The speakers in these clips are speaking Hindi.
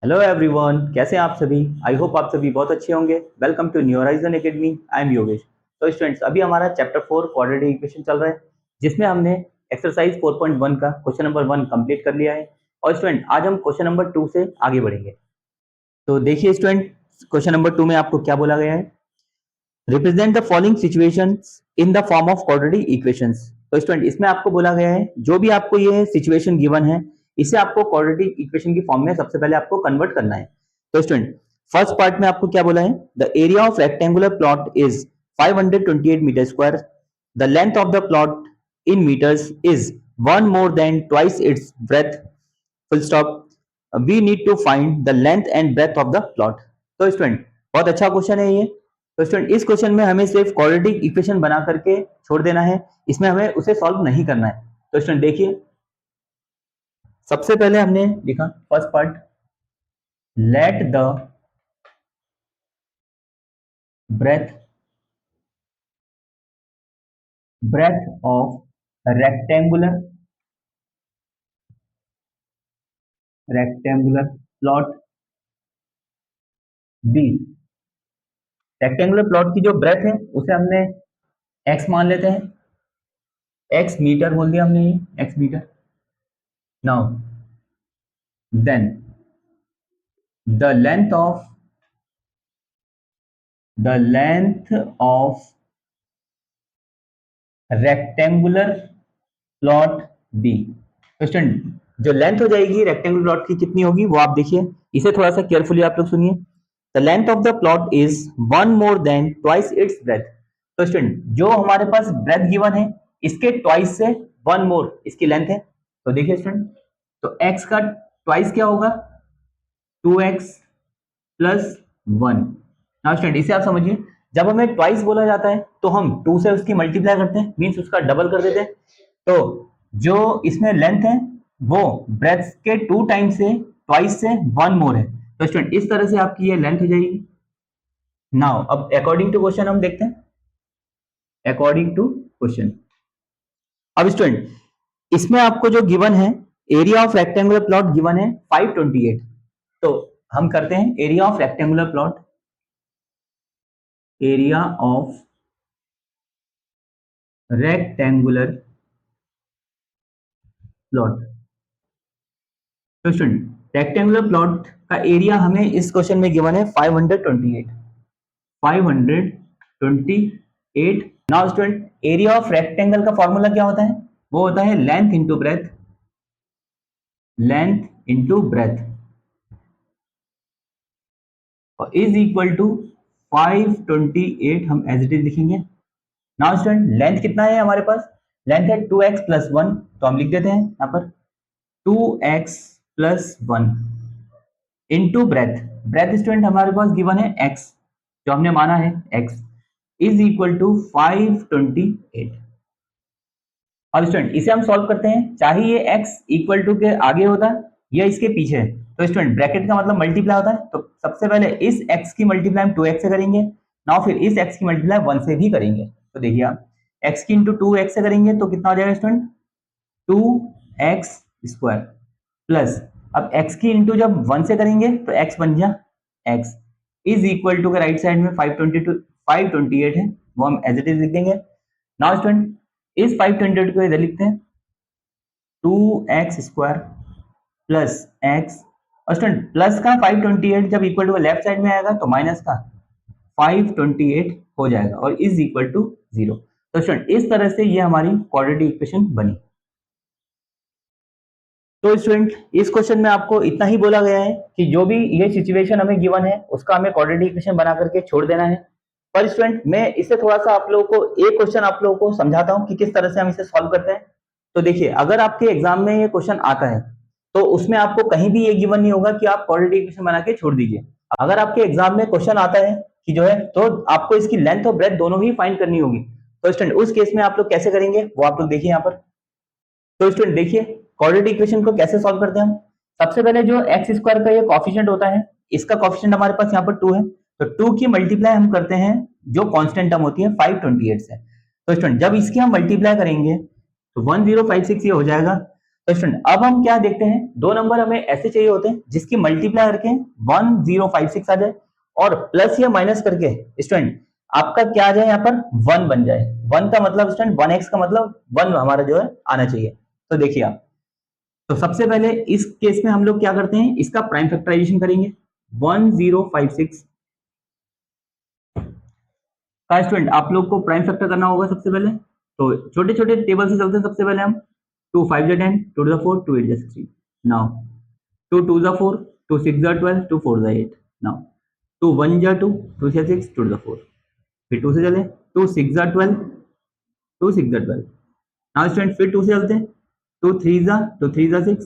हेलो एवरीवन, कैसे हैं आप सभी। आई होप आप सभी बहुत अच्छे होंगे। Welcome to New Horizon Academy. I am Yogesh. तो स्टूडेंट्स, अभी हमारा चैप्टर 4 क्वाड्रेटिक इक्वेशन चल रहा है, जिसमें हमने एक्सरसाइज 4.1 का क्वेश्चन नंबर 1 कंप्लीट कर लिया है। और स्टूडेंट, आज हम क्वेश्चन नंबर 2 से आगे बढ़ेंगे। तो देखिए स्टूडेंट, क्वेश्चन नंबर 2 में आपको क्या बोला गया है। Represent the following situations in the form of quadratic equations. तो स्टूडेंट, इसमें आपको बोला गया है जो भी आपको ये सिचुएशन गिवन है, इसे आपको क्वाड्रेटिक इक्वेशन की फॉर्म में सबसे पहले आपको कन्वर्ट करना है। तो स्टूडेंट, फर्स्ट पार्ट में आपको क्या बोला है, the area of rectangular plot is 528 metre square, the length of the plot in metres is one more than twice its breadth, full stop, we need to find the length and breadth of the plot. तो स्टूडेंट, बहुत अच्छा क्वेश्चन है ये। तो स्टूडेंट, इस क्वेश्चन में हमें सिर्फ क्वाड्रेटिक इक्वेशन बना करके छोड़ देना है, इसमें हमें उसे सॉल्व नहीं करना है। तो स्टूडेंट देखिए, सबसे पहले हमने लिखा first part, let the breadth of rectangular plot be. Rectangular plot की जो ब्रेथ है उसे हमने एक्स मान लेते हैं। एक्स मीटर बोल दिया हमने, ये x metre. Now then the length of rectangular plot be. तो स्टूडेंट, जो लेंथ हो जाएगी रेक्टेंगुलर प्लॉट की कितनी होगी वो आप देखिए, इसे थोड़ा सा केयरफुली आप लोग सुनिए। The length of the plot is one more than twice its breath. तो स्टूडेंट, जो हमारे पास ब्रेथ गिवन है, इसके ट्वाइस से वन मोर इसकी लेंथ है। तो देखिए स्टूडेंट, तो x का ट्वाइस क्या होगा, 2x प्लस 1। नाउ स्टूडेंट, इसे आप समझिए, जब हमें ट्वाइस बोला जाता है तो हम 2 से उसकी मल्टीप्लाई करते हैं, मीन्स उसका डबल कर देते हैं। तो जो इसमें लेंथ है वो ब्रेथ के 2 टाइम्स से ट्वाइस से 1 मोर है। तो स्टूडेंट, इस तरह से आपकी ये लेंथ हो जाएगी। नाउ अब अकॉर्डिंग टू क्वेश्चन हम देखते हैं। अकॉर्डिंग टू क्वेश्चन, अब स्टूडेंट, इसमें आपको जो गिवन है, area of rectangular plot given है 528। तो हम करते हैं area of rectangular plot, area of rectangular plot. तो स्टूडेंट, रेक्टेंगुलर प्लॉट का एरिया हमें इस क्वेश्चन में गिवन है 528। 528। Now student, area of rectangle का फॉर्मूला क्या होता है, वो होता है length into breadth, length into breadth, और इज इक्वल टू 528 हम एज इट इज लिखेंगे। नाउ स्टूडेंट, लेंथ कितना है हमारे पास, लेंथ है 2x प्लस 1, तो हम लिख देते हैं यहाँ पर 2x plus 1 into breadth. Breadth student हमारे पास गिवन है x, जो हमने माना है x, इज इक्वल टू 528। अब स्टूडेंट, इसे हम सॉल्व करते हैं, चाहे ये x इक्वल टू के आगे होता या इसके पीछे है। तो स्टूडेंट, ब्रैकेट का मतलब मल्टीप्लाई होता है, तो सबसे पहले इस x की मल्टीप्लाई हम 2x से करेंगे। नाउ फिर इस x की मल्टीप्लाई 1 से भी करेंगे। तो देखिए आप, x की इंटू 2x से करेंगे तो कितना हो जाएगा स्टूडेंट, 2x स्क्वायर प्लस, अब x की इंटू जब 1 से करेंगे तो x बन गया x, इज इक्वल टू के राइट साइड में 528 है, वो हम एज इट इज लिख देंगे। नाउ स्टूडेंट, इस 528 को इधर लिखते हैं, 2x स्क्वायर प्लस x, और स्टूडेंट प्लस का 528 जब इक्वल टू लेफ्ट साइड में आएगा तो माइनस का 528 हो जाएगा और इज इक्वल टू 0। तो स्टूडेंट, इस तरह से ये हमारी क्वाड्रेटिक इक्वेशन बनी। तो स्टूडेंट, इस क्वेश्चन में आपको इतना ही बोला गया है कि जो भी ये सिचुएशन हमें गिवन है उसका हमें क्वाड्रेटिक इक्वेशन बना करके छोड़ देना है। पर स्टूडेंट, मैं इससे थोड़ा सा आप लोगों को एक क्वेश्चन आप लोगों को समझाता हूं कि किस तरह से हम इसे सॉल्व करते हैं। तो देखिए, अगर आपके एग्जाम में ये क्वेश्चन आता है तो उसमें आपको कहीं भी ये गिवन नहीं होगा कि आप क्वाड्रेटिक इक्वेशन बना के छोड़ दीजिए। अगर आपके एग्जाम में क्वेश्चन आता है कि जो है, तो आपको इसकी लेंथ और ब्रेथ दोनों ही फाइंड करनी होगी। तो स्टूडेंट, उस केस में आप लोग कैसे करेंगे वो आप लोग देखिए यहाँ पर। तो स्टूडेंट देखिए, क्वाड्रेटिक इक्वेशन को कैसे सॉल्व करते हैं हम। सबसे पहले जो एक्स स्क्वायर का ये कॉफिशिएंट होता है, इसका कॉफिशिएंट हमारे पास यहाँ पर 2 है, तो 2 की मल्टीप्लाई हम करते हैं जो कांस्टेंट टर्म होती है 528 से। तो स्टूडेंट, जब इसकी हम मल्टीप्लाई करेंगे तो 1056 ये हो जाएगा। तो स्टूडेंट अब हम क्या देखते हैं, दो नंबर हमें ऐसे चाहिए होते हैं जिसकी मल्टीप्लाई करके 1056 आ जाए और प्लस या माइनस करके स्टूडेंट आपका क्या आ जाए, यहाँ पर 1 बन जाए। 1 का मतलब स्टूडेंट 1x का मतलब 1 हमारा जो है आना चाहिए। तो देखिए आप, तो सबसे पहले इस केस में हम लोग क्या करते हैं, इसका प्राइम फैक्टराइजेशन करेंगे। 1056 का स्टूडेंट आप लोग को प्राइम फैक्टर करना होगा सबसे पहले। तो छोटे छोटे टेबल से चलते हैं। सबसे पहले हम 2 5 जा 10, 2 to the 4, 2 8 जा 16। नाउ 2 2 जा 4, 2 6 जा 12, 2 4 जा 8। नाउ 2 1 जा 2, 2 6 6, 2 to the 4। फिर 2 से चले, 2 6 जा 12, 2 6 जा 12। नाउ स्टूडेंट फिर 2 से चलते हैं, 2 3 जा 2 3 जा 6,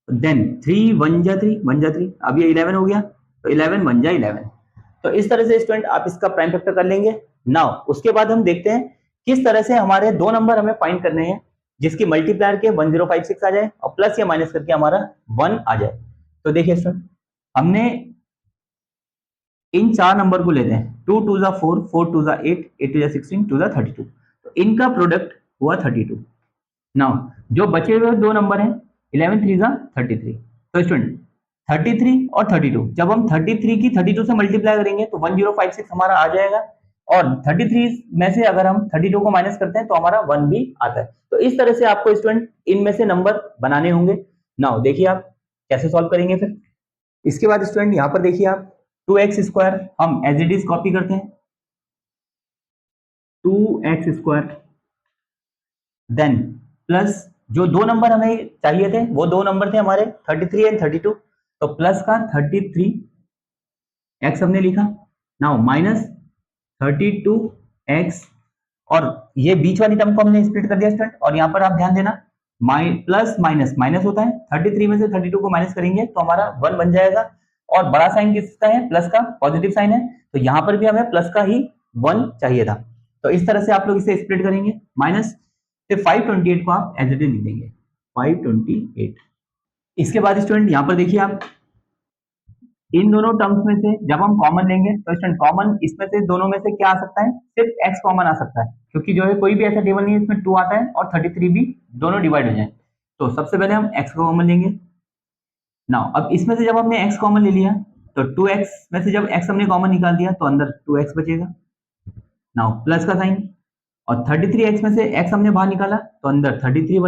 देन 3 1 जा 3, 1 जा 3। अब ये 11 हो गया, तो 11 1 जा 11। तो इस तरह से स्टूडेंट आप इसका प्राइम फैक्टर कर लेंगे। नाउ उसके बाद हम देखते हैं किस तरह से हमारे दो नंबर हमें फाइंड करने हैं जिसकी मल्टीप्लायर के 1056 आ जाए और प्लस या माइनस करके हमारा 1 आ जाए। तो देखिए स्टूडेंट, हमने इन चार नंबर को लेते हैं, 2 2 जा 4, 4 2 जा 8, 8 2 जा 16, 2 जा 32। तो इनका प्रोडक्ट हुआ 32। नाउ जो बचे हुए दो नंबर हैं, 11 3 जा 33। तो स्टूडेंट 33 और 32, जब हम 33 की 32 से मल्टीप्लाई करेंगे तो 1056 हमारा आ जाएगा और 33 में से अगर हम 32 को माइनस करते हैं तो हमारा 1 भी आता है। तो इस तरह से आपको स्टूडेंट इनमें से नंबर बनाने होंगे। नाउ देखिए आप कैसे सॉल्व करेंगे। फिर इसके बाद स्टूडेंट यहाँ पर देखिए आप 2x स्क्वायर हम एज इट इज कॉपी करते हैं, 2x स्क्वायर, देन प्लस जो दो नंबर हमें चाहिए थे वो दो नंबर थे हमारे 33 एंड 32। तो प्लस का 33 एक्स हमने लिखा। नाउ माइनस 32 एक्स, और ये बीच वाली टर्म को हमने स्प्लिट कर दिया स्टूडेंट। और यहाँ पर आप ध्यान देना, प्लस माइनस माइनस होता है, 33 में से 32 को माइनस करेंगे तो हमारा 1 बन जाएगा। और बड़ा साइन किसका है, प्लस का, पॉजिटिव साइन है। तो यहाँ पर भी हमें प्लस का ही 1 चाहिए था। तो इस तरह से आप लोग इसे स्प्लिट करेंगे। माइनस फिर 528 को आप एज इट इज लिख देंगे, 528। इसके बाद स्टूडेंट यहाँ पर देखिए आप, इन दोनों टर्म्स में से जब हम कॉमन लेंगे तो स्टूडेंट कॉमन इसमें से दोनों में से क्या आ सकता है, सिर्फ x कॉमन आ सकता है, क्योंकि जो है कोई भी ऐसा टेबल नहीं है इसमें 2 आता है और 33 भी दोनों डिवाइड हो जाए। तो सबसे पहले हम x को कॉमन लेंगे। नाउ अब इसमें से जब हमने x कॉमन ले लिया तो 2x में से जब x हमने कॉमन निकाल दिया तो अंदर 2x बचेगा। नाउ प्लस का साइन, और 33x में से x हमने बाहर निकाला तो अंदर 33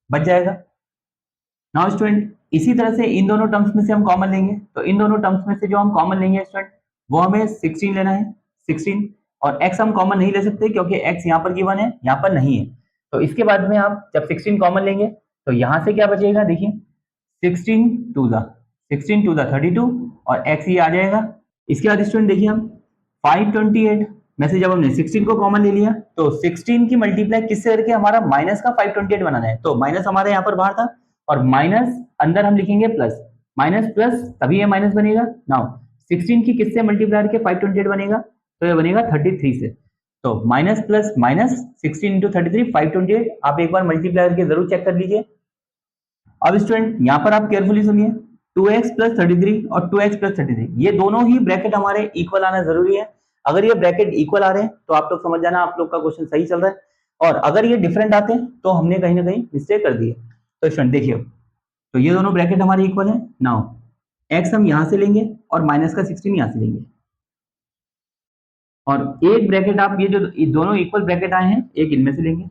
बच जाएगा। नाउ स्टूडेंट इसी तरह से इन दोनों टर्म्स में से हम कॉमन लेंगे। तो इन दोनों टर्म्स में से जो हम कॉमन लेंगे स्टूडेंट वो हमें 16 लेना है, 16। और x हम कॉमन नहीं ले सकते क्योंकि x यहाँ पर गिवन है, यहाँ पर नहीं है। तो इसके बाद में आप जब 16 कॉमन लेंगे तो यहाँ से क्या बचेगा, देखिए 16 2 जा 32 और x ये आ जाएगा। इसके बाद स्टूडेंट देखिए हम 528 में से जब हमने 16 को कॉमन ले लिया तो 16 की मल्टीप्लाई किससे करके हमारा माइनस का 528 बनाना है। तो माइनस हमारे यहाँ पर बाहर था और माइनस अंदर हम लिखेंगे प्लस, माइनस प्लस तभी ये माइनस बनेगा। नाउ 16 की किससे मल्टीप्लाई करके 528 बनेगा, तो ये बनेगा 33 से। तो माइनस प्लस माइनस 16 इंटू 33 528, आप एक बार मल्टीप्लाई करके जरूर चेक कर लीजिए। अब स्टूडेंट यहाँ पर आप केयरफुली सुनिए, 2x प्लस 33 और 2x प्लस 33 ये दोनों ही ब्रैकेट हमारे इक्वल आना जरूरी है। अगर ये ब्रैकेट इक्वल आ रहे हैं तो आप लोग समझ जाना आप लोग का क्वेश्चन सही चल रहा है, और अगर ये डिफरेंट आते हैं तो हमने कहीं ना कहीं मिस्टेक कर दी है। तो स्टूडेंट देखिए, तो ये दोनों ब्रैकेट हमारे इक्वल है। नाउ x हम यहां से लेंगे और माइनस का 16 यहां से लेंगे, और एक ब्रैकेट आप ये जो दोनों इक्वल ब्रैकेट आए हैं एक इनमें से लेंगे।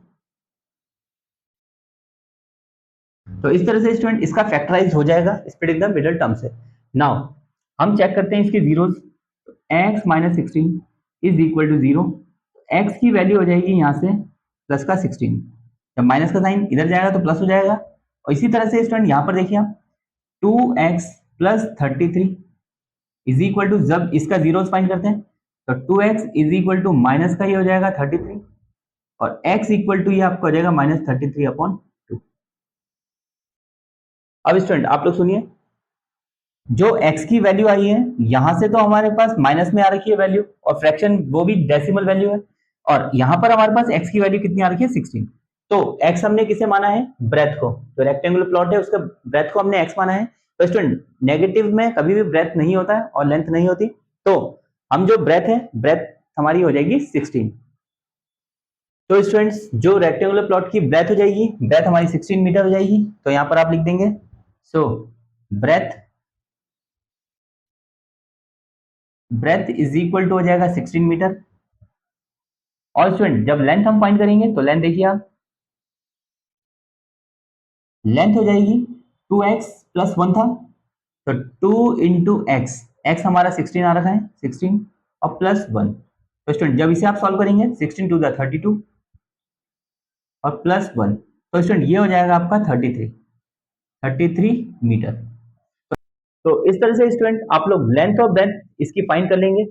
तो इस तरह से स्टूडेंट इसका फैक्टराइज हो जाएगा split in the middle term से। नाउ हम चेक करते हैं इसकी zeros. x minus 16 is equal to 0, x की वैल्यू हो जाएगी यहाँ से प्लस का 16, जब माइनस का साइन इधर जाएगा तो प्लस हो जाएगा। और इसी तरह से स्टूडेंट यहाँ पर देखिए आप 2x plus 33 is equal to, जब इसका जीरोस फाइंड करते हैं तो 2x is equal to minus का ही हो जाएगा 33 और x इक्वल टू ये आपको हो जाएगा माइनस 33/2। अब स्टूडेंट आप लोग सुनिए, जो x की वैल्यू आई है यहां से तो हमारे पास माइनस में आ रखी है वैल्यू, और फ्रैक्शन वो भी डेसिमल वैल्यू है, और यहां पर हमारे पास x की वैल्यू कितनी आ रखी है 16। तो x हमने किसे माना है, ब्रेथ को, जो रेक्टेंगुलर प्लॉट है उसका ब्रेथ को हमने x माना है। तो स्टूडेंट नेगेटिव में कभी भी ब्रेथ नहीं होता है और लेंथ नहीं होती, तो हम जो ब्रेथ है, ब्रेथ हमारी हो जाएगी 16। तो स्टूडेंट्स जो रेक्टेंगुलर प्लॉट की ब्रेथ हो जाएगी, ब्रेथ हमारी 16 मीटर हो जाएगी, तो यहां पर आप लिख देंगे so breadth breadth is equal to हो जाएगा 16 मीटर। और स्टूडेंट जब लेंथ हम फाइंड करेंगे तो लेंथ देखिए आप, लेंथ हो जाएगी 2x प्लस 1 था, तो 2 इंटू एक्स, एक्स हमारा 16 आ रखा है 16 और प्लस 1। तो स्टूडेंट जब इसे आप सॉल्व करेंगे 16 टू द 32 और प्लस 1, तो स्टूडेंट ये हो जाएगा आपका 33 मीटर। तो इस तरह से स्टूडेंट आप लोग लेंथ और ब्रेथ इसकी फाइंड कर लेंगे।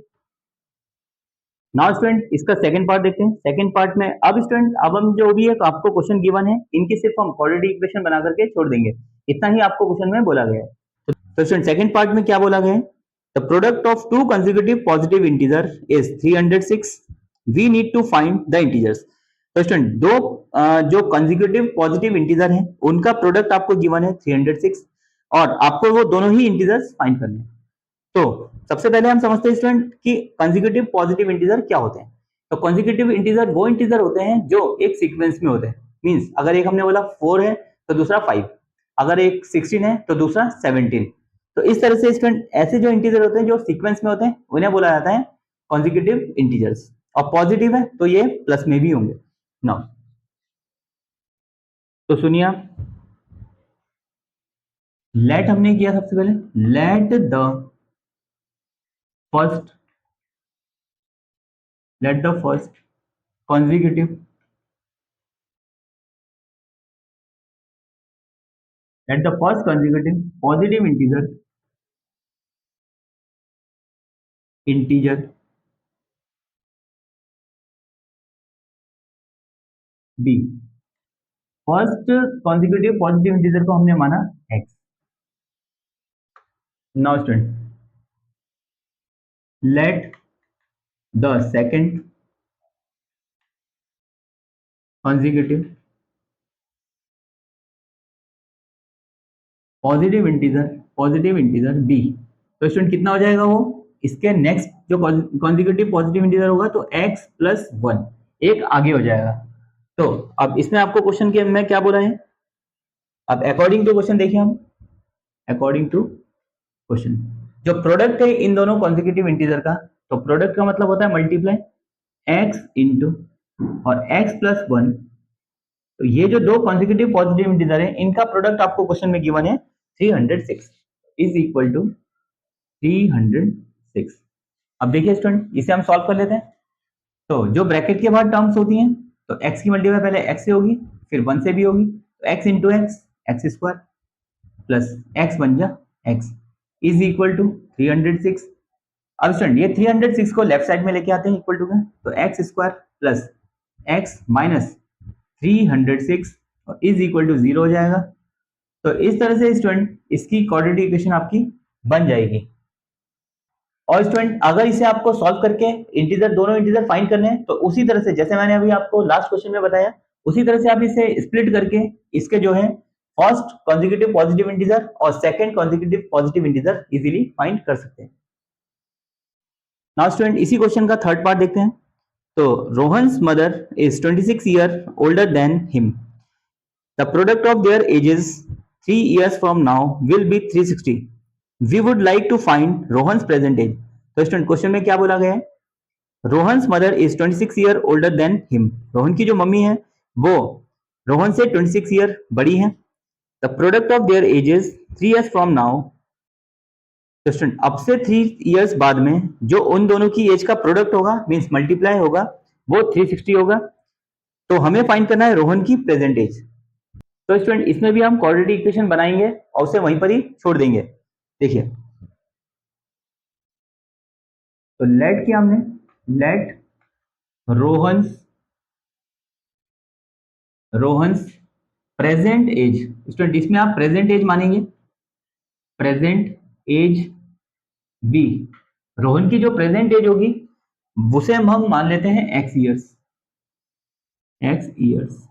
नाउ स्टूडेंट इसका सेकंड पार्ट देखते हैं। सेकंड पार्ट में अब स्टूडेंट अब हम जो भी है आपको क्वेश्चन गिवन है इनकी सिर्फ हम क्वाड्रेटिक इक्वेशन बना करके छोड़ देंगे, इतना ही आपको क्वेश्चन में बोला गया है। तो स्टूडेंट सेकंड पार्ट में क्या बोला गया है, the product of two consecutive positive integer is 306, we need to find the integers. तो स्टूडेंट दो जो कंसेक्यूटिव पॉजिटिव इंटीजर हैं उनका प्रोडक्ट आपको गिवन है 306 और आपको वो दोनों ही इंटीजर्स फाइंड करने हैं। तो सबसे पहले हम समझते हैं स्टूडेंट कि कंसेक्यूटिव पॉजिटिव इंटीजर क्या होते हैं। तो कंसेक्यूटिव इंटीजर वो इंटीजर होते हैं जो एक सीक्वेंस में होते हैं। मींस अगर एक हमने बोला 4 है तो दूसरा 5, अगर एक 16 है तो दूसरा 17। तो इस तरह से स्टूडेंट ऐसे जो इंटीजर होते हैं जो सीक्वेंस में होते हैं उन्हें बोला जाता है कंसेक्यूटिव इंटीजर्स। और पॉजिटिव है तो ये प्लस में भी होंगे। नाउ तो सुनिए आप, लेट हमने किया सबसे पहले, first let the first consecutive let the first consecutive positive integer b। First consecutive positive integer को हमने माना x। Now student let the second consecutive positive integer b। तो स्टूडेंट कितना हो जाएगा वो, इसके नेक्स्ट जो consecutive पॉजिटिव इंटीजर होगा तो x प्लस 1 एक आगे हो जाएगा। तो अब इसमें आपको क्वेश्चन के में क्या बोला है, अब अकॉर्डिंग टू क्वेश्चन देखिए हम, अकॉर्डिंग टू क्वेश्चन जो प्रोडक्ट है इन दोनों कॉन्जिक्यूटिव इंटीजर का, तो प्रोडक्ट का मतलब होता है मल्टीप्लाई x इंटू और x प्लस 1। तो ये जो दो कॉन्जिक्यूटिव पॉजिटिव इंटीजर है इनका प्रोडक्ट आपको क्वेश्चन में गिवन है 306 इज इक्वल टू 306। अब देखिए स्टूडेंट इसे हम सॉल्व कर लेते हैं। तो जो ब्रैकेट के बाद टर्म्स होती हैं तो x की मल्टीप्लाई पहले x से होगी फिर 1 से भी होगी, तो x into x square plus x बन जा x इज इक्वल टू 306। अब स्टूडेंट ये 306 को लेफ्ट साइड में लेके आते हैं इक्वल टू में, तो x square plus x minus 306 is equal to 0 हो जाएगा। तो इस तरह से स्टूडेंट इसकी क्वाड्रेटिक इक्वेशन आपकी बन जाएगी। और स्टूडेंट अगर इसे आपको सॉल्व करके इंटीजर दोनों इंटीजर फाइंड करने हैं तो उसी तरह से जैसे मैंने अभी आपको लास्ट क्वेश्चन में बताया उसी तरह से आप इसे स्प्लिट करके इसके जो है फर्स्ट कॉन्जिक्यूटिव पॉजिटिव इंटीजर और second consecutive positive integer easily find कर सकते हैं। नाउ स्टूडेंट इसी क्वेश्चन का थर्ड पार्ट देखते हैं। तो Rohan's mother is 26 year older than him, the product of their ages 3 years from now will be 360, we would like to find Rohan's present age. तो स्टूडेंट क्वेश्चन में क्या बोला गया है, Rohan's mother is 26 year older than him, Rohan की जो मम्मी है वो रोहन से 26 ईयर बड़ी है। The product of their ages 3 years from now, तो स्टूडेंट अब से 3 इयर्स बाद में जो उन दोनों की एज का प्रोडक्ट होगा मींस मल्टीप्लाई होगा वो 360 होगा। तो हमें फाइंड करना है रोहन की प्रेजेंट एज। तो स्टूडेंट इसमें भी हम क्वाड्रेटिक इक्वेशन बनाएंगे और उसे वहीं पर ही छोड़ देंगे। देखिए तो लेट किया हमने, let Rohan's Rohan's present age. Student इसमें आप प्रेजेंट एज मानेंगे, प्रेजेंट एज बी, रोहन की जो प्रेजेंट एज होगी उसे हम मान लेते हैं x years, x years.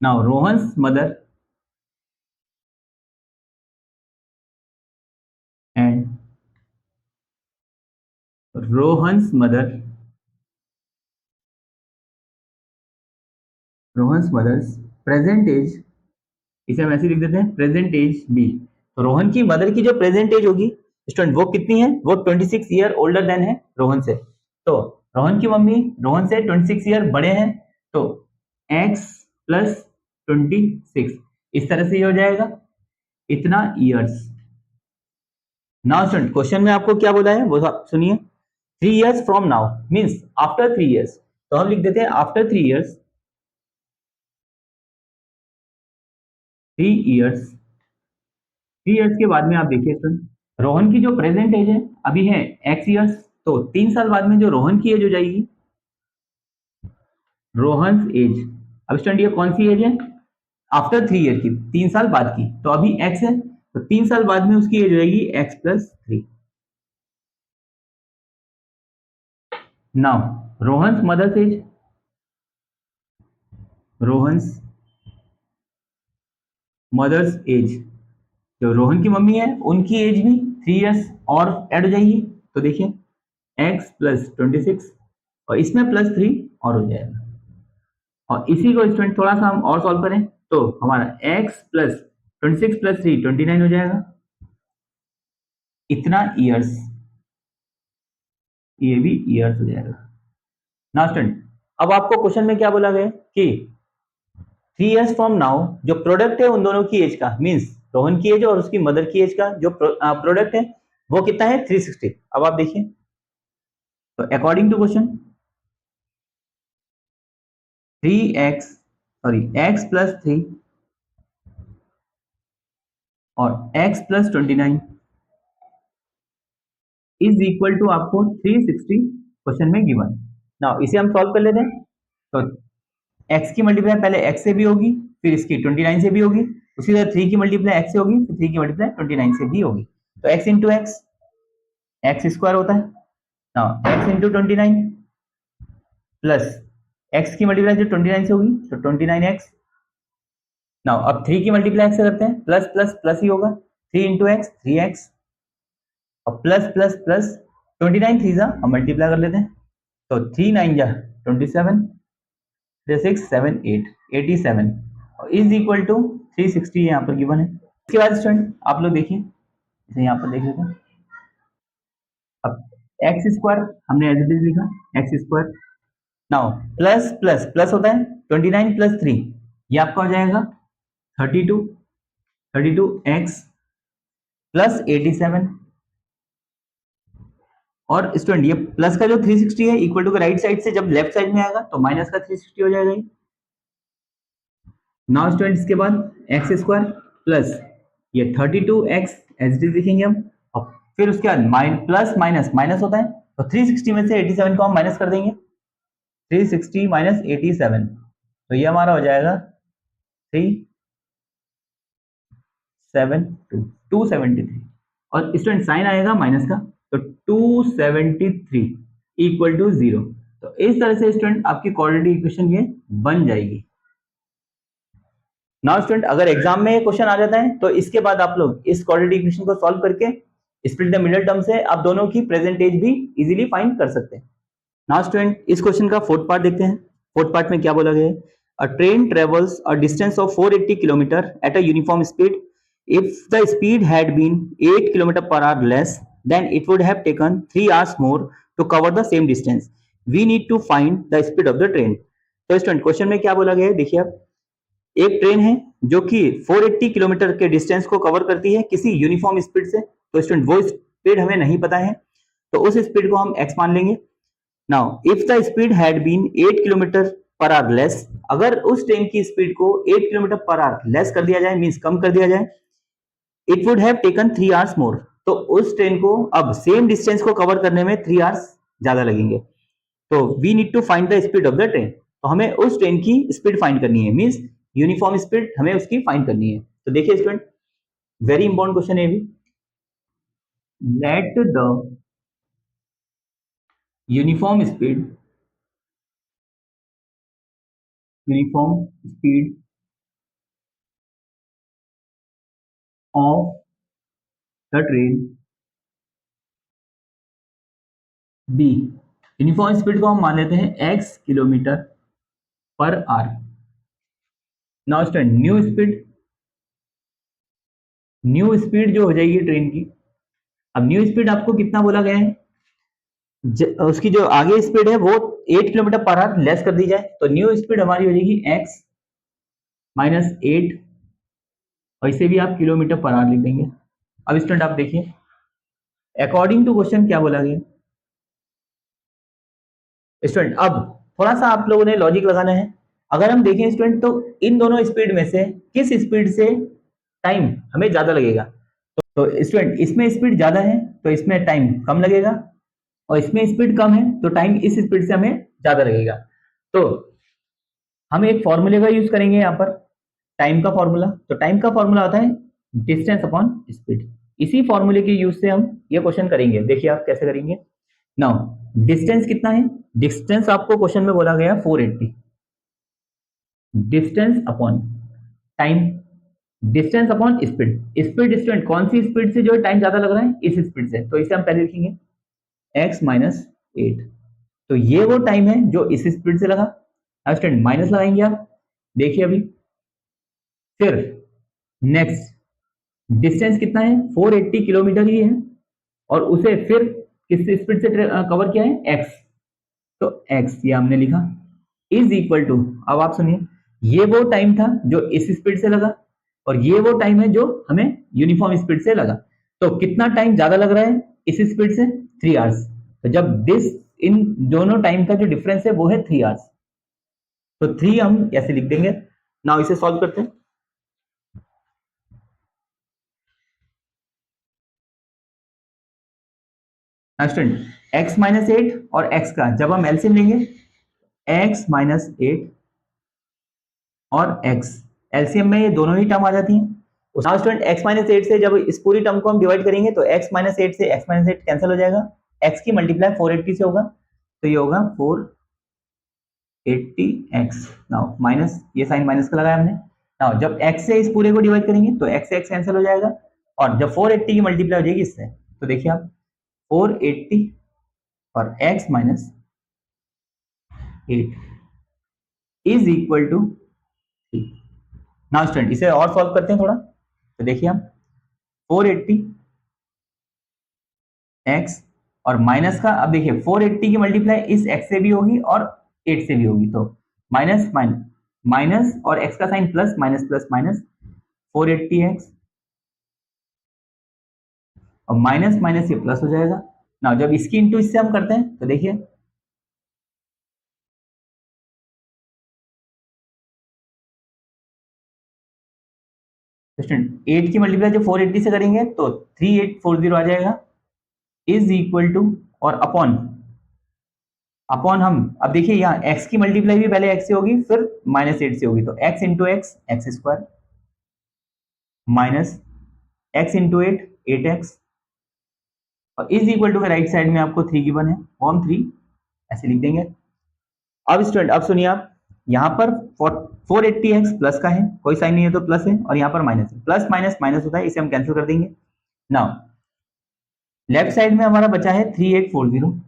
Now Rohan's mother and Rohan's mother Rohan's mother's present age, इसे हम ऐसे लिख देते हैं प्रेजेंट एज बी। तो रोहन की मदर की जो प्रेजेंट एज होगी स्टूडेंट वो कितनी है, वो 26 ईयर ओल्डर देन है रोहन से। तो रोहन की मम्मी रोहन से 26 ईयर बड़े हैं, तो x प्लस 26 इस तरह से ये हो जाएगा इतना ईयर्स। नाउ स्टूडेंट क्वेश्चन में आपको क्या बोला है वो आप सुनिए। 3 years from now means after 3 years, तो हम लिख देते हैं आफ्टर 3 years, 3 years, 3 years के बाद में आप देखिए स्टूडेंट रोहन की जो प्रेजेंट एज है अभी है x ईयर्स, तो 3 साल बाद में जो रोहन की एज हो जाएगी रोहन एज। अब स्टूडेंट ये कौन सी एज है, आफ्टर 3 ईयर की, 3 साल बाद की, तो अभी x है तो 3 साल बाद में उसकी एज हो जाएगी x+3। Now Rohan mother's age, Rohan mother's age, जो रोहन की मम्मी है उनकी एज भी 3 years और ऐड हो जाएगी, तो देखिए x+26 और इसमें +3 और हो जाएगा। और इसी को स्टूडेंट थोड़ा सा हम और सॉल्व करें तो हमारा x+26 + 3 29 हो जाएगा, इतना ईयर्स, ये भी ईयर्स हो जाएगा। नाउ स्टूडेंट अब आपको क्वेश्चन में क्या बोला गया कि 3 years फ्रॉम नाउ जो प्रोडक्ट है उन दोनों की एज का, मीन्स रोहन की एज और उसकी मदर की एज का जो प्रोडक्ट है वो कितना है 360। अब आप देखिए तो अकॉर्डिंग टू क्वेश्चन 3x+3 और x+29 इज इक्वल टू आपको 360 क्वेश्चन में गिवन। नाउ इसे हम सॉल्व कर लेते हैं। तो x की मल्टीप्लाई पहले x से भी होगी, फिर इसकी 29 से भी होगी, उसी तरह 3 की मल्टीप्लाई x से होगी, फिर 3 की मल्टीप्लाई 29 से भी होगी। तो x into x x square होता है। Now x into 29 plus x की मल्टीप्लाई जो 29 से होगी तो 29x। नाउ अब 3 की मल्टीप्लाई x से करते हैं, प्लस प्लस प्लस ही होगा, 3 इंटू एक्स 3x और प्लस प्लस प्लस 29 थ्री जा हम मल्टीप्लाई कर लेते हैं, तो 3 9 जा 27, 6 7 8 87 और इज इक्वल टू 360 यहाँ पर गिवन है। इसके बाद स्टूडेंट आप लोग देखिए, इसे यहाँ पर देख लेते हैं। अब एक्स स्क्वायर हमने एज इट इज लिखा x square. Now plus plus plus होता है 29 + 3, ये आपका हो जाएगा 32, 32x प्लस 87 और स्टूडेंट ये प्लस का जो 360 है इक्वल टू का राइट साइड से जब लेफ्ट साइड में आएगा तो माइनस का 360 हो जाएगा। नाउ स्टूडेंट इसके बाद एक्स स्क्वायर प्लस ये 32x एज इट इज लिखेंगे हम, और फिर उसके बाद प्लस माइनस माइनस होता है तो 360 में से 87 को हम माइनस कर देंगे, 360 माइनस 87 तो ये हमारा हो जाएगा 273 और स्टूडेंट साइन आएगा माइनस का तो 273 इक्वल टू 0। तो इस तरह से स्टूडेंट आपकी क्वाड्रेटिक इक्वेशन ये बन जाएगी। नाउ स्टूडेंट अगर एग्जाम में क्वेश्चन आ जाता है तो इसके बाद आप लोग इस क्वाड्रेटिक इक्वेशन को सॉल्व करके स्प्लिट द मिडल टर्म से आप दोनों की प्रेजेंट एज भी इजीली फाइंड कर सकते हैं। नाउ स्टूडेंट इस क्वेश्चन का फोर्थ पार्ट देखते हैं। फोर्थ पार्ट में क्या बोला गया है, अ train travels a distance of 480 kilometre at a uniform speed, if the speed had been 8 kilometre per hour less than it would have taken 3 hours more to cover the same distance, we need to find the speed of the train. तो स्टूडेंट क्वेश्चन में क्या बोला गया है, देखिए आप एक ट्रेन है जो कि 480 किलोमीटर के डिस्टेंस को कवर करती है किसी यूनिफॉर्म स्पीड से। तो स्टूडेंट वो स्पीड हमें नहीं पता है तो उस स्पीड को हम x मान लेंगे। Now if the speed had been 8 kilometre per hour less, अगर उस ट्रेन की स्पीड को 8 किलोमीटर पर आवर लेस कर दिया जाए, मींस कम कर दिया जाए, it would have taken 3 hours मोर, तो उस ट्रेन को अब सेम डिस्टेंस को कवर करने में 3 आवर्स ज्यादा लगेंगे। तो we need to find the speed of the train, तो हमें उस ट्रेन की स्पीड फाइंड करनी है, मींस यूनिफॉर्म स्पीड हमें उसकी फाइंड करनी है। तो देखिए स्टूडेंट वेरी इंपॉर्टेंट क्वेश्चन है भी, let the uniform speed of the train be, uniform speed को हम मान लेते हैं x kilometre per hour. Now student new speed जो हो जाएगी ट्रेन की, अब न्यू स्पीड आपको कितना बोला गया है, उसकी जो आगे स्पीड है वो 8 किलोमीटर पर आवर लेस कर दी जाए, तो न्यू स्पीड हमारी हो जाएगी x माइनस 8, और इसे भी आप किलोमीटर पर आवर लिख देंगे। अब स्टूडेंट आप देखिए अकॉर्डिंग टू क्वेश्चन क्या बोला गया स्टूडेंट। अब थोड़ा सा आप लोगों ने लॉजिक लगाना है। अगर हम देखें स्टूडेंट तो इन दोनों स्पीड में से किस स्पीड से टाइम हमें ज्यादा लगेगा, तो स्टूडेंट इसमें स्पीड ज्यादा है तो इसमें टाइम कम लगेगा, और इसमें स्पीड कम है तो टाइम इस स्पीड से हमें ज्यादा लगेगा। तो हम एक फॉर्मूले का यूज करेंगे यहाँ पर, टाइम का फॉर्मूला। तो टाइम का फॉर्मूला होता है डिस्टेंस अपॉन स्पीड। इसी फॉर्मूले के यूज से हम ये क्वेश्चन करेंगे। देखिए आप कैसे करेंगे। नाउ डिस्टेंस कितना है, डिस्टेंस आपको क्वेश्चन में बोला गया 480, distance upon time, distance upon speed. Speed student कौन सी स्पीड से जो है टाइम ज्यादा लग रहा है, इस स्पीड से, तो इसे हम पहले लिखेंगे x माइनस 8। तो ये वो टाइम है जो इस स्पीड से लगा। अब स्टूडेंट माइनस लगाएंगे आप, देखिए अभी। फिर नेक्स्ट डिस्टेंस कितना है, 480 किलोमीटर ही है, और उसे फिर किस स्पीड से कवर किया है, x। तो x ये हमने लिखा इज इक्वल टू, अब आप सुनिए, ये वो टाइम था जो इस स्पीड से लगा, और ये वो टाइम है जो हमें यूनिफॉर्म स्पीड से लगा। तो कितना टाइम ज्यादा लग रहा है इस स्पीड से, 3 आवर्स। तो जब दिस इन दोनों टाइम का जो डिफरेंस है वो है 3 आवर्स, तो 3 हम ऐसे लिख देंगे। नाउ इसे सॉल्व करते हैं। स्टूडेंट x माइनस 8 और x का जब हम एलसीएम लेंगे, x माइनस 8 और x, एलसीएम में ये दोनों ही टर्म आ जाती हैं। नाउ स्टूडेंट x माइनस 8 से जब इस पूरी टर्म को हम डिवाइड करेंगे तो x माइनस 8 से x माइनस 8 कैंसिल हो जाएगा, x की मल्टीप्लाई 480 से होगा, तो ये होगा 480x। नाउ माइनस, ये साइन माइनस का लगाया हमने। नाउ जब x से इस पूरे को डिवाइड करेंगे तो x से x कैंसिल हो जाएगा, और जब 480 की मल्टीप्लाई हो जाएगी इससे, तो देखिए आप 480 और x minus 8 is equal to 3। Now student इसे और सॉल्व करते हैं थोड़ा। तो देखिए हम 480 x और माइनस का, अब देखिए 480 की मल्टीप्लाई इस x से भी होगी और 8 से भी होगी, तो माइनस माइनस माइनस और x का sign plus, minus plus minus 480x, और माइनस माइनस ये प्लस हो जाएगा। ना जब इसकी इंटू इससे हम करते हैं तो देखिए 8 की मल्टीप्लाई जब 480 से करेंगे तो 3840 आ जाएगा, इज इक्वल टू, और अपॉन अपॉन हम, अब देखिए यहाँ x की मल्टीप्लाई भी पहले x से होगी फिर माइनस 8 से होगी, तो x into x x square minus x into 8 8x, और इज इक्वल टू के राइट साइड में आपको 3 गिवन है, फॉर्म 3 ऐसे लिख देंगे। अब स्टूडेंट अब सुनिए आप, यहाँ पर 480x प्लस का है, कोई साइन नहीं है तो प्लस है, और यहाँ पर माइनस है, प्लस माइनस माइनस होता है, इसे हम कैंसिल कर देंगे। नाउ लेफ्ट साइड में हमारा बचा है 3840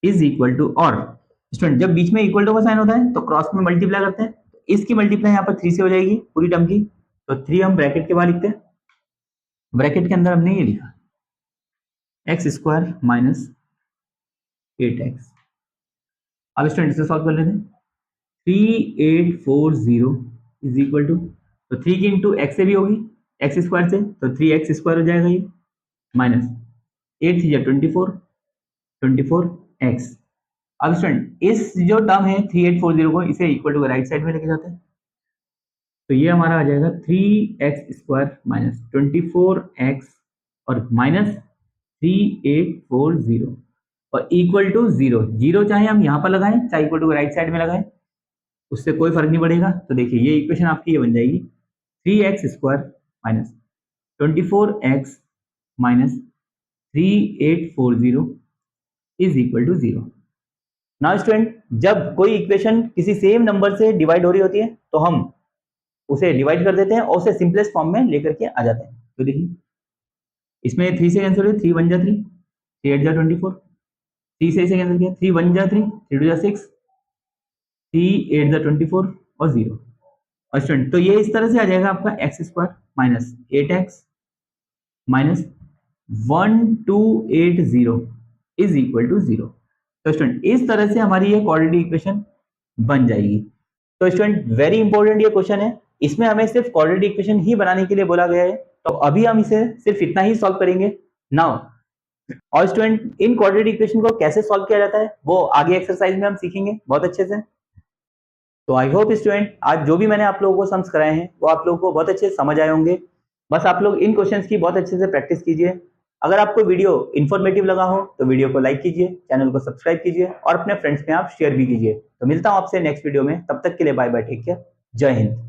इज इक्वल टू, और स्टूडेंट जब बीच में इक्वल टू का साइन होता है तो क्रॉस में मल्टीप्लाई करते हैं, तो इसकी मल्टीप्लाई यहाँ पर 3 से हो जाएगी पूरी टर्म की, तो 3 हम ब्रैकेट के बाद लिखते हैं, ब्रैकेट के अंदर हमने ये लिखा एक्स स्क्वायर माइनस 8x। अब स्टूडेंट इसे सॉल्व कर लेते हैं। 3840 इज इक्वल टू, तो 3 की इंटू एक्स से भी होगी एक्स स्क्वायर से, तो 3x स्क्वायर हो जाएगा ये, माइनस 8 3 24x। अब स्टूडेंट इस जो टर्म है 3840 को इसे इक्वल टू राइट साइड में लेके जाते हैं, तो ये हमारा आ जाएगा 3x स्क्वायर माइनस 24x और माइनस 3840 और इक्वल टू 0। जीरो चाहे हम यहाँ पर लगाएं चाहे इक्वल टू राइट साइड में लगाएं, उससे कोई फर्क नहीं पड़ेगा। तो देखिए ये इक्वेशन आपकी ये बन जाएगी 3x square minus 24x minus 3840 is equal to 0। Now student जब कोई इक्वेशन किसी सेम नंबर से डिवाइड हो रही होती है तो हम उसे डिवाइड कर देते हैं और उसे सिंपलेस्ट फॉर्म में लेकर के आ जाते हैं। तो देखिए इसमें 3 से कैंसिल हुई, 3 1 जा 3, 3 8 जा 24, 3 से इसे कैंसिल किया, 3 1 जा 3, 3 2 जा 6, 3 8 24 और 0। और स्टूडेंट तो ये इस तरह से आ जाएगा आपका x square minus 8x minus 1280 is equal to 0। तो स्टूडेंट इस तरह से हमारी ये क्वाड्रेटिक इक्वेशन बन जाएगी। तो स्टूडेंट वेरी इंपॉर्टेंट ये क्वेश्चन है, इसमें हमें सिर्फ क्वाड्रेटिक इक्वेशन ही बनाने के लिए बोला गया है, तो अभी हम इसे सिर्फ इतना ही सॉल्व करेंगे नाउ। और स्टूडेंट इन क्वाड्रेटिक इक्वेशन को कैसे सॉल्व किया जाता है वो आगे एक्सरसाइज में हम सीखेंगे बहुत अच्छे से। तो आई होप स्टूडेंट आज जो भी मैंने आप लोगों को सम्स कराए हैं वो आप लोगों को बहुत अच्छे से समझ आए होंगे। बस आप लोग इन क्वेश्चंस की बहुत अच्छे से प्रैक्टिस कीजिए। अगर आपको वीडियो इन्फॉर्मेटिव लगा हो तो वीडियो को लाइक कीजिए, चैनल को सब्सक्राइब कीजिए और अपने फ्रेंड्स में आप शेयर भी कीजिए। तो मिलता हूं आपसे नेक्स्ट वीडियो में, तब तक के लिए बाय बाय, टेक केयर, जय हिंद।